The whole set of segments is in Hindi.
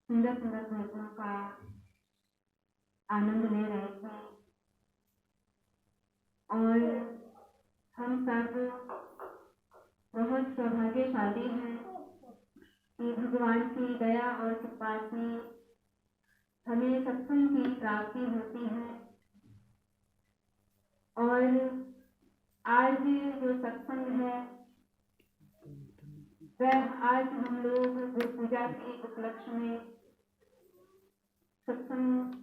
सुंदर सुंदर भजनों का आनंद ले रहे थे और हम सब बहुत सौभाग्यशाली हैं कि भगवान की दया और कृपा से हमें सत्संग की प्राप्ति होती है। और आज जो सत्संग है वह आज हम लोग गुरु पूजा के उपलक्ष्य में सत्संग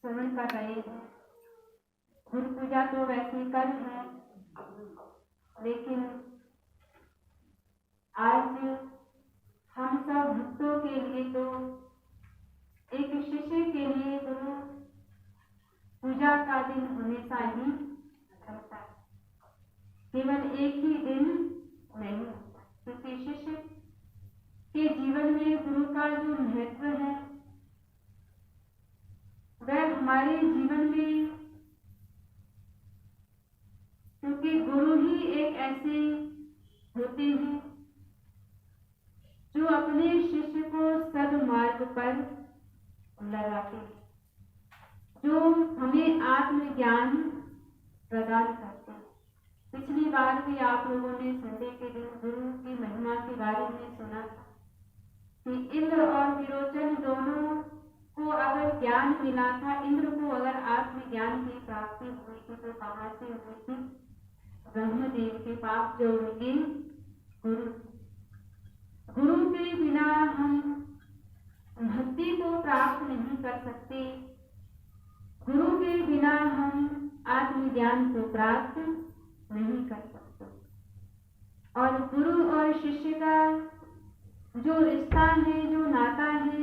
श्रवण कर रहे हैं। गुरु पूजा तो वैसे कल है, लेकिन आज हम सब भक्तों के लिए तो एक शिष्य के लिए गुरु पूजा का दिन हमेशा ही रहता है, केवल एक ही दिन नहीं होता, क्योंकि शिष्य के जीवन में गुरु का जो महत्व है वह हमारे जीवन में, क्योंकि गुरु ही एक ऐसे होते हैं जो अपने शिष्य को सद्मार्ग पर लगाते हैं, जो हमें आत्मज्ञान प्रदान करते हैं। पिछली बार भी आप लोगों ने संडे के दिन गुरु की महिमा के बारे में सुना था कि इंद्र और विरोचन दोनों को अगर ज्ञान मिला था, इंद्र को अगर आत्मज्ञान की प्राप्ति हुई थी तो कहाँ से हुई थी? ब्रह्मदेव के पास जो उनके गुरु के बिना हम भक्ति को प्राप्त नहीं कर सकते, गुरु के बिना हम आत्मज्ञान को प्राप्त नहीं कर सकते। और गुरु और शिष्य का जो रिश्ता है, जो नाता है,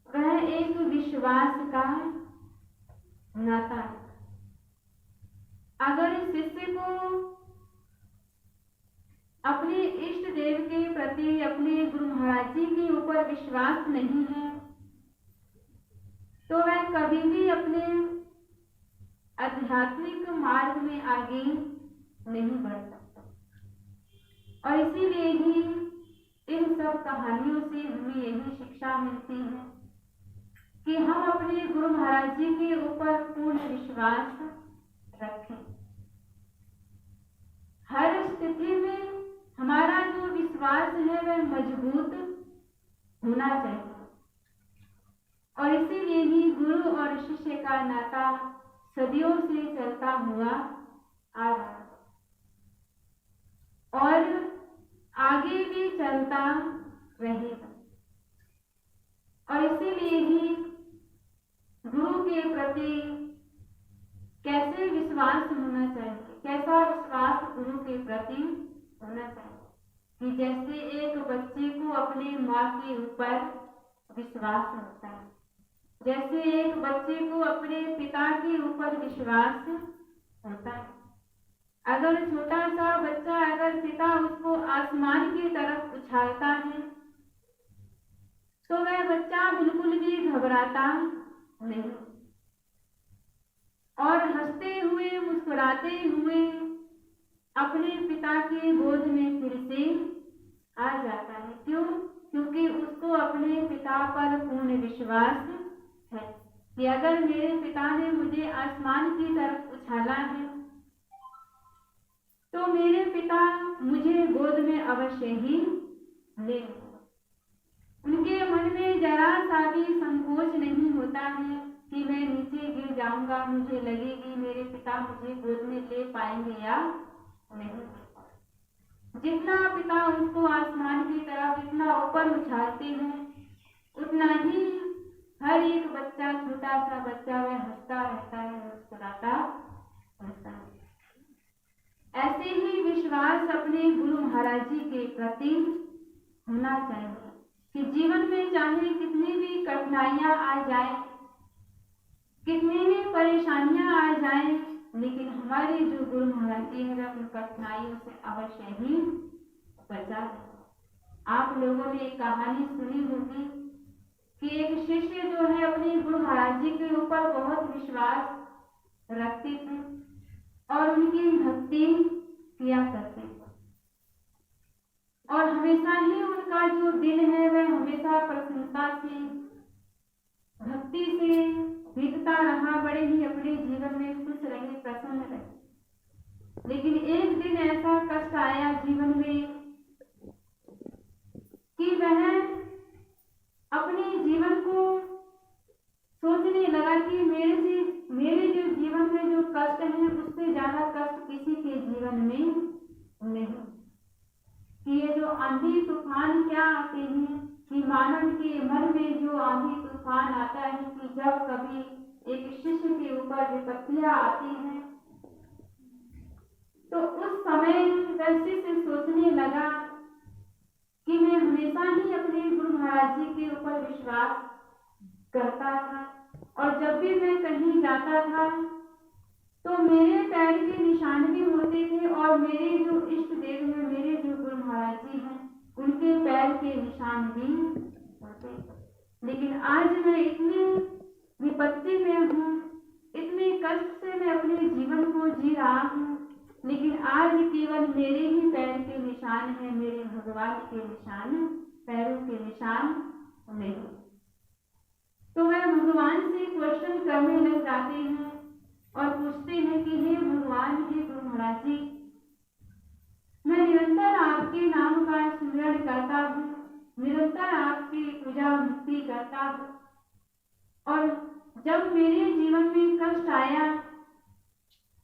वह एक विश्वास का नाता है। अगर शिष्य को अपने इष्ट देव के प्रति, अपने गुरु महाराज जी के ऊपर विश्वास नहीं है तो वह कभी भी अपने आध्यात्मिक मार्ग में आगे नहीं बढ़ सकता। और इसीलिए ही इन सब कहानियों से हमें यही शिक्षा मिलती है कि हम अपने गुरु महाराज जी के ऊपर पूर्ण विश्वास रखें। हर स्थिति में हमारा जो विश्वास है वह मजबूत होना चाहिए। और इसीलिए ही गुरु और शिष्य का नाता सदियों से चलता हुआ आ रहा है और आगे भी चलता रहेगा। और इसीलिए ही गुरु के प्रति कैसे विश्वास होना चाहिए, कैसा विश्वास गुरु के प्रति होना चाहिए कि जैसे एक बच्चे को अपने माँ के ऊपर विश्वास होता है, जैसे एक बच्चे को अपने पिता के ऊपर विश्वास होता है। अगर छोटा सा बच्चा, अगर पिता उसको आसमान की तरफ उछालता है तो वह बच्चा बिल्कुल भी घबराता नहीं और हंसते हुए, मुस्कुराते हुए अपने पिता के गोद में फिर से आ जाता है। क्यों? क्योंकि उसको अपने पिता पर पूर्ण विश्वास है कि अगर मेरे पिता ने मुझे आसमान की तरफ उछाला है तो मेरे पिता मुझे गोद में अवश्य ही ले। उनके मन में जरा सा भी संकोच नहीं होता है कि मैं नीचे गिर जाऊंगा, मुझे लगेगी मेरे पिता मुझे गोद में ले पाएंगे या नहीं। जितना पिता उसको आसमान की तरफ इतना ऊपर उछालते हैं, उतना ही हर एक बच्चा, छोटा सा बच्चा, वह हंसता रहता है, मुस्कुराता रहता है। ऐसे ही विश्वास अपने गुरु महाराज जी के प्रति होना चाहिए कि जीवन में चाहे कितनी भी कठिनाइयां आ जाए, कितनी भी परेशानियां आ जाए, लेकिन हमारे जो गुरु महाराज जी हैं उन कठिनाइयों से अवश्य ही बचा है। आप लोगों ने एक कहानी सुनी होगी कि एक शिष्य जो है अपने गुरु महाराज जी के ऊपर बहुत विश्वास रखते थे और उनकी भक्ति किया करते थे और हमेशा ही उनका जो दिल है वह हमेशा प्रसन्नता से, भक्ति से बीतता रहा, बड़े ही अपने जीवन में खुश रहे, प्रसन्न रहे। लेकिन एक दिन ऐसा कष्ट आया जीवन में कि वह अपने जीवन को सोचने लगा कि मेरे जो जीवन में जो कष्ट है उससे ज्यादा कष्ट किसी के जीवन में नहीं। कि ये जो आंधी तूफान क्या आते हैं, कि मानव के मन में जो आंधी तूफान आता है कि जब कभी एक शिष्य के ऊपर विपत्तियां आती हैं तो उस समय वह शिष्य सोचने लगा कि मैं हमेशा ही अपने गुरु महाराज जी के ऊपर विश्वास करता था और जब भी मैं कहीं जाता था तो मेरे पैर के निशान भी होते थे और मेरे जो इष्ट देव हैं, मेरे जो गुरु महाराज जी हैं, उनके पैर के निशान भी होते थे। लेकिन आज मैं इतनी विपत्ति में हूँ, इतने कष्ट से मैं अपने जीवन को जी रहा हूँ, लेकिन आज केवल मेरे ही पैर के निशान हैं, मेरे भगवान के निशान, पैरों के निशान नहीं। तो वह भगवान से क्वेश्चन करने लग जाते हैं और पूछते हैं कि हे भगवान, हे गुरु महाराज जी, मैं निरंतर आपके नाम का स्मरण करता हूँ, निरंतर आपकी पूजा भक्ति करता हूँ, और जब मेरे जीवन में कष्ट आया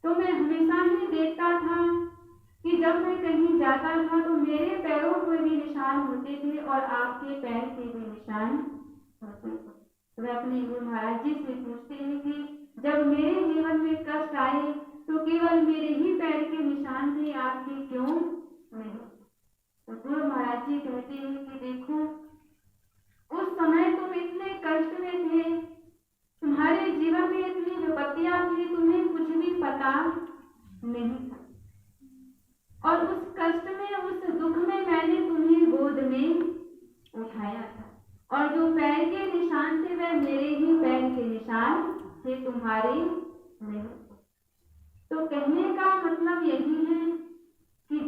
तो मैं हमेशा ही देखता था कि जब मैं कहीं जाता था तो मेरे पैरों पर भी निशान होते थे और आपके पैर के भी निशान होते थे। तो वे अपने गुरु महाराज जी से पूछते हैं कि जब मेरे जीवन में कष्ट आए तो केवल मेरे ही पैर के निशान थे, आपके क्यों नहीं? तो गुरु महाराज जी कहते हैं कि देखो, उस समय तुम इतने कष्ट में थे, तुम्हारे जीवन में इतनी विपत्तियां थी, तुम्हें कुछ भी पता नहीं था, और उस कष्ट में, उस दुख में मैंने तुम्हें गोद में उठाया था, और जो पैर के निशान थे वह मेरे ही पैर के निशान थे, तुम्हारे नहीं। तो कहने का मतलब यही है